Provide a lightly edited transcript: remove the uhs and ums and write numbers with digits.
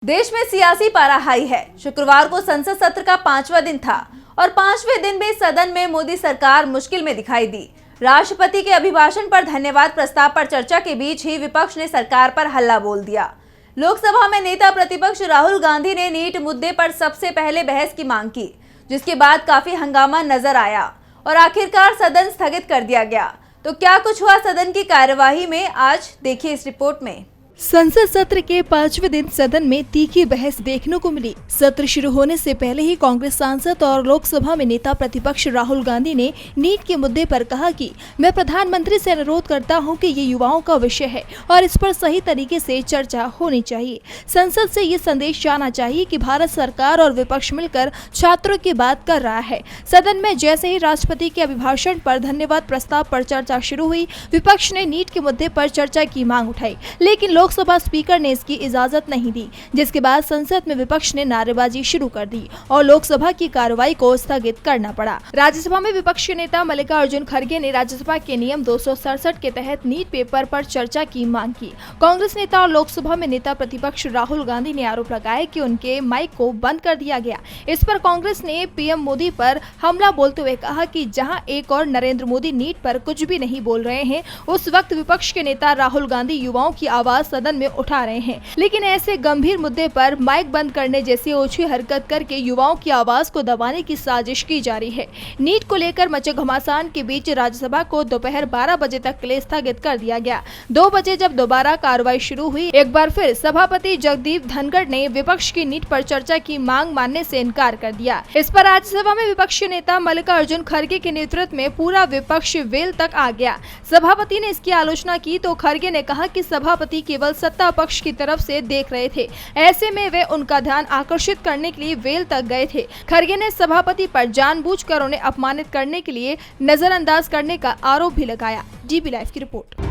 देश में सियासी पारा हाई है। शुक्रवार को संसद सत्र का 5वां दिन था और 5वें दिन भी सदन में मोदी सरकार मुश्किल में दिखाई दी। राष्ट्रपति के अभिभाषण पर धन्यवाद प्रस्ताव पर चर्चा के बीच ही विपक्ष ने सरकार पर हल्ला बोल दिया। लोकसभा में नेता प्रतिपक्ष राहुल गांधी ने नीट मुद्दे पर सबसे पहले बहस की मांग की, जिसके बाद काफी हंगामा नजर आया और आखिरकार सदन स्थगित कर दिया गया। तो क्या कुछ हुआ सदन की कार्यवाही में, आज देखिए इस रिपोर्ट में। संसद सत्र के 5वें दिन सदन में तीखी बहस देखने को मिली। सत्र शुरू होने से पहले ही कांग्रेस सांसद और लोकसभा में नेता प्रतिपक्ष राहुल गांधी ने नीट के मुद्दे पर कहा कि मैं प्रधानमंत्री से अनुरोध करता हूं कि ये युवाओं का विषय है और इस पर सही तरीके से चर्चा होनी चाहिए। संसद से ये संदेश जाना चाहिए कि भारत सरकार और विपक्ष मिलकर छात्रों की बात कर रहा है। सदन में जैसे ही राष्ट्रपति के अभिभाषण पर धन्यवाद प्रस्ताव पर चर्चा शुरू हुई, विपक्ष ने नीट के मुद्दे पर चर्चा की मांग उठाई, लेकिन लोकसभा स्पीकर ने इसकी इजाजत नहीं दी, जिसके बाद संसद में विपक्ष ने नारेबाजी शुरू कर दी और लोकसभा की कार्रवाई को स्थगित करना पड़ा। राज्यसभा में विपक्षी नेता मल्लिकार्जुन खड़गे ने राज्यसभा के नियम 267 के तहत नीट पेपर पर चर्चा की मांग की। कांग्रेस नेता और लोकसभा में नेता प्रतिपक्ष राहुल गांधी ने आरोप लगाया कि उनके माइक को बंद कर दिया गया। इस पर कांग्रेस ने पीएम मोदी पर हमला बोलते हुए कहा कि जहां एक और नरेंद्र मोदी नीट पर कुछ भी नहीं बोल रहे हैं, उस वक्त विपक्ष के नेता राहुल गांधी युवाओं की आवाज सदन में उठा रहे हैं। लेकिन ऐसे गंभीर मुद्दे पर माइक बंद करने जैसी ओछी हरकत करके युवाओं की आवाज को दबाने की साजिश की जा रही है। नीट को लेकर मचे घमासान के बीच राज्यसभा को दोपहर 12 बजे तक के लिए स्थगित कर दिया गया। 2 बजे जब दोबारा कार्रवाई शुरू हुई, एक बार फिर सभापति जगदीप धनखड़ ने विपक्ष की नीट पर चर्चा की मांग मानने से इनकार कर दिया। इस पर राज्यसभा में विपक्षी नेता मल्लिकार्जुन खड़गे के नेतृत्व में पूरा विपक्ष वेल तक आ गया। सभापति ने इसकी आलोचना की तो खड़गे ने कहा कि सभापति केवल सत्ता पक्ष की तरफ से देख रहे थे, ऐसे में वे उनका ध्यान आकर्षित करने के लिए वेल तक गए थे। खड़गे ने सभापति पर जानबूझकर उन्हें अपमानित करने के लिए नजरअंदाज करने का आरोप भी लगाया। डीबी लाइव की रिपोर्ट।